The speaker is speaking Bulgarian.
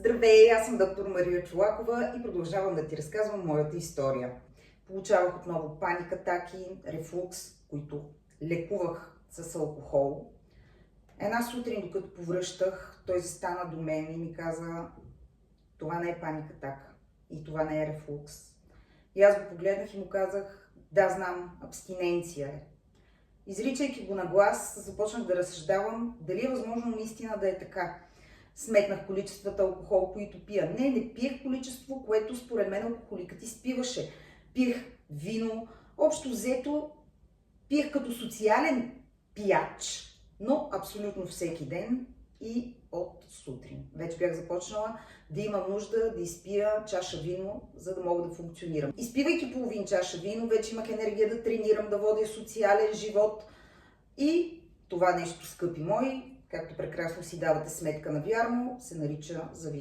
Здравей, аз съм доктор Мария Чолакова и продължавам да ти разказвам моята история. Получавах отново паникатаки, рефлукс, които лекувах с алкохол. Една сутрин, докато повръщах, той застана до мен и ми каза: това не е паникатака и това не е рефлукс. И аз го погледнах и му казах: да, знам, абстиненция е. Изричайки го на глас, започнах да разсъждавам дали е възможно наистина да е така. Сметнах количествата алкохол, които пия. Не пиех количество, което според мен алкохоликът изпиваше. Пиех вино, общо взето пиех като социален пияч, но абсолютно всеки ден и от сутрин. Вече бях започнала да имам нужда да изпия чаша вино, за да мога да функционирам. Изпивайки половин чаша вино, вече имах енергия да тренирам, да водя социален живот и това нещо, скъпи мои, както прекрасно си давате сметка навярно, се нарича зависимост.